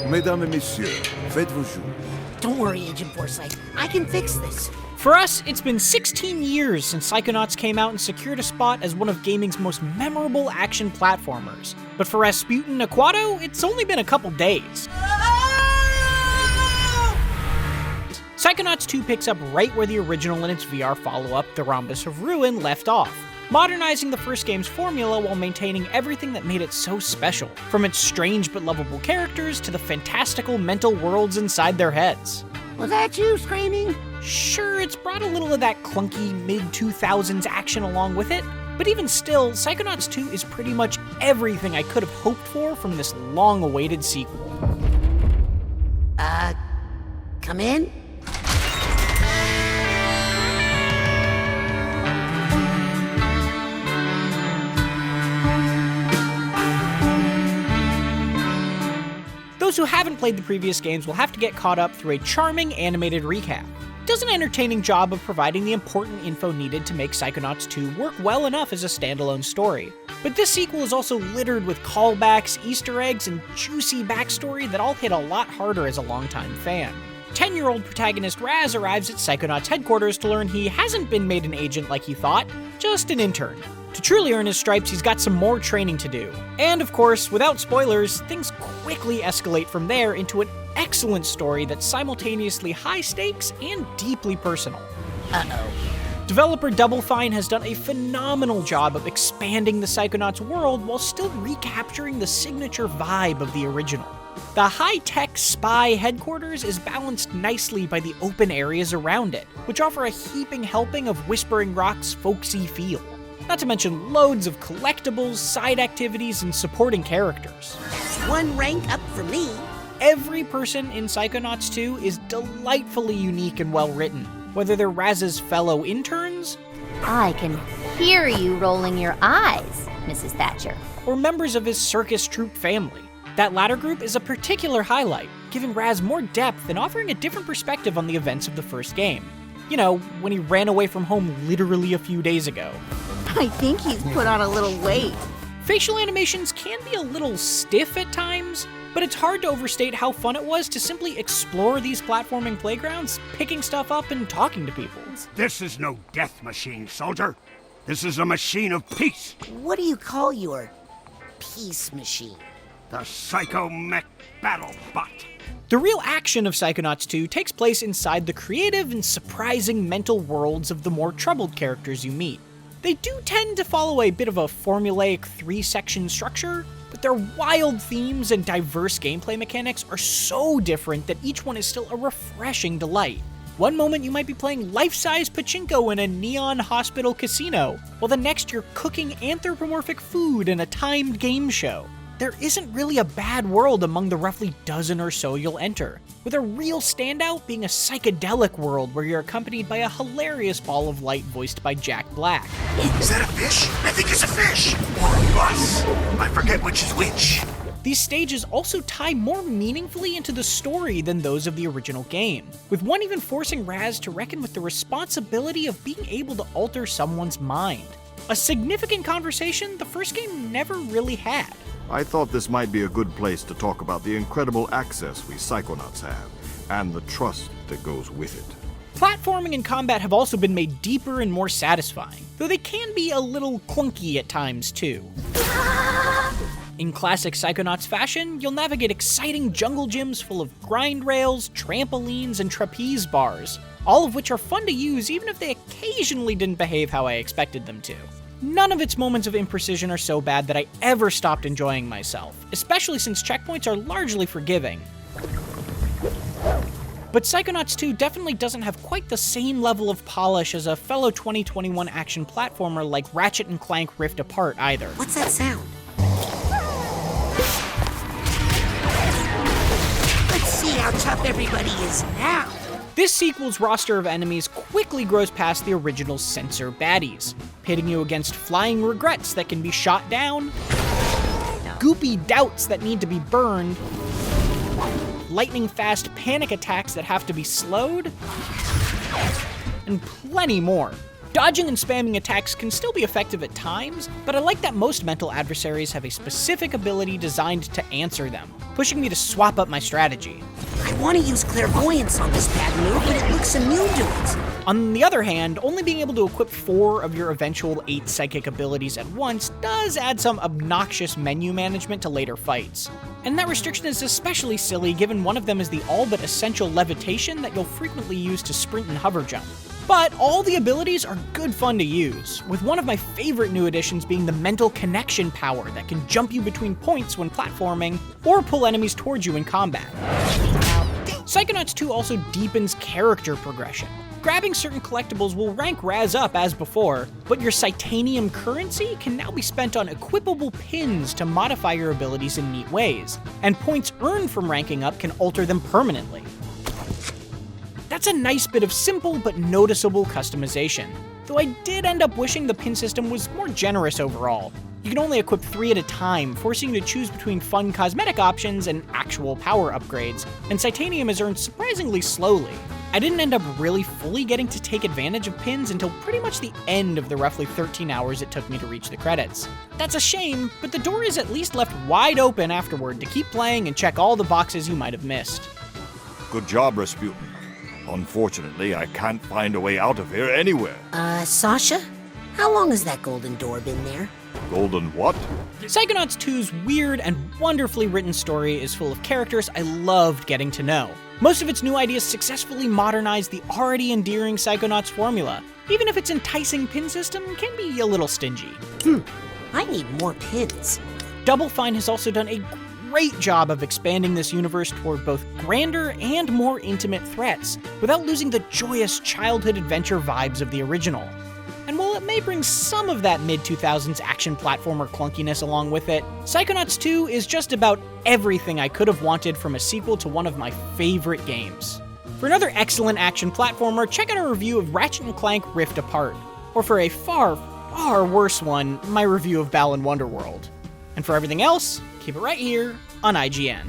Mesdames et messieurs, faites vos jours. Don't worry, Agent Forsyth. I can fix this. For us, it's been 16 years since Psychonauts came out and secured a spot as one of gaming's most memorable action platformers. But for Rasputin Aquato, it's only been a couple days. Psychonauts 2 picks up right where the original and its VR follow-up, The Rhombus of Ruin, left off, modernizing the first game's formula while maintaining everything that made it so special, from its strange but lovable characters to the fantastical mental worlds inside their heads. Was that you screaming? Sure, it's brought a little of that clunky mid-2000s action along with it, but even still, Psychonauts 2 is pretty much everything I could have hoped for from this long-awaited sequel. Come in? Those who haven't played the previous games will have to get caught up through a charming animated recap. It does an entertaining job of providing the important info needed to make Psychonauts 2 work well enough as a standalone story. But this sequel is also littered with callbacks, Easter eggs, and juicy backstory that all hit a lot harder as a longtime fan. 10-year-old protagonist Raz arrives at Psychonauts headquarters to learn he hasn't been made an agent like he thought, just an intern. To truly earn his stripes, he's got some more training to do. And of course, without spoilers, things quickly escalate from there into an excellent story that's simultaneously high stakes and deeply personal. Uh-oh. Developer Double Fine has done a phenomenal job of expanding the Psychonauts world while still recapturing the signature vibe of the original. The high-tech spy headquarters is balanced nicely by the open areas around it, which offer a heaping helping of Whispering Rock's folksy feel. Not to mention loads of collectibles, side activities, and supporting characters. One rank up for me. Every person in Psychonauts 2 is delightfully unique and well-written, whether they're Raz's fellow interns, I can hear you rolling your eyes, Mrs. Thatcher. or members of his circus troupe family. That latter group is a particular highlight, giving Raz more depth and offering a different perspective on the events of the first game. You know, when he ran away from home literally a few days ago. I think he's put on a little weight. Facial animations can be a little stiff at times, but it's hard to overstate how fun it was to simply explore these platforming playgrounds, picking stuff up and talking to people. This is no death machine, soldier. This is a machine of peace. What do you call your peace machine? The Psycho-Mech Battle Bot. The real action of Psychonauts 2 takes place inside the creative and surprising mental worlds of the more troubled characters you meet. They do tend to follow a bit of a formulaic 3-section structure, but their wild themes and diverse gameplay mechanics are so different that each one is still a refreshing delight. One moment you might be playing life-size pachinko in a neon hospital casino, while the next you're cooking anthropomorphic food in a timed game show. There isn't really a bad world among the roughly dozen or so you'll enter, with a real standout being a psychedelic world where you're accompanied by a hilarious ball of light voiced by Jack Black. Is that a fish? I think it's a fish. Or a bus. I forget which is which. These stages also tie more meaningfully into the story than those of the original game, with one even forcing Raz to reckon with the responsibility of being able to alter someone's mind. A significant conversation the first game never really had. I thought this might be a good place to talk about the incredible access we Psychonauts have, and the trust that goes with it. Platforming and combat have also been made deeper and more satisfying, though they can be a little clunky at times too. In classic Psychonauts fashion, you'll navigate exciting jungle gyms full of grind rails, trampolines, and trapeze bars, all of which are fun to use even if they occasionally didn't behave how I expected them to. None of its moments of imprecision are so bad that I ever stopped enjoying myself, especially since checkpoints are largely forgiving. But Psychonauts 2 definitely doesn't have quite the same level of polish as a fellow 2021 action platformer like Ratchet & Clank Rift Apart either. What's that sound? Let's see how tough everybody is now. This sequel's roster of enemies quickly grows past the original's censor baddies, pitting you against flying regrets that can be shot down, goopy doubts that need to be burned, lightning-fast panic attacks that have to be slowed, and plenty more. Dodging and spamming attacks can still be effective at times, but I like that most mental adversaries have a specific ability designed to answer them, pushing me to swap up my strategy. I want to use clairvoyance on this bad move, but it looks immune to it. On the other hand, only being able to equip 4 of your eventual 8 psychic abilities at once does add some obnoxious menu management to later fights. And that restriction is especially silly given one of them is the all but essential levitation that you'll frequently use to sprint and hover jump. But all the abilities are good fun to use, with one of my favorite new additions being the mental connection power that can jump you between points when platforming, or pull enemies towards you in combat. Psychonauts 2 also deepens character progression. Grabbing certain collectibles will rank Raz up as before, but your Psychonauts currency can now be spent on equipable pins to modify your abilities in neat ways, and points earned from ranking up can alter them permanently. That's a nice bit of simple but noticeable customization, though I did end up wishing the pin system was more generous overall. You can only equip 3 at a time, forcing you to choose between fun cosmetic options and actual power upgrades, and Psychonauts is earned surprisingly slowly. I didn't end up really fully getting to take advantage of pins until pretty much the end of the roughly 13 hours it took me to reach the credits. That's a shame, but the door is at least left wide open afterward to keep playing and check all the boxes you might have missed. Good job, Rasputin. Unfortunately, I can't find a way out of here anywhere. Sasha? How long has that golden door been there? Golden what? Psychonauts 2's weird and wonderfully written story is full of characters I loved getting to know. Most of its new ideas successfully modernize the already endearing Psychonauts formula, even if its enticing pin system can be a little stingy. I need more pins. Double Fine has also done a great job of expanding this universe toward both grander and more intimate threats, without losing the joyous childhood adventure vibes of the original. And while it may bring some of that mid-2000s action platformer clunkiness along with it, Psychonauts 2 is just about everything I could have wanted from a sequel to one of my favorite games. For another excellent action platformer, check out our review of Ratchet & Clank Rift Apart, or for a far, far worse one, my review of Balan Wonderworld. And for everything else, keep it right here on IGN.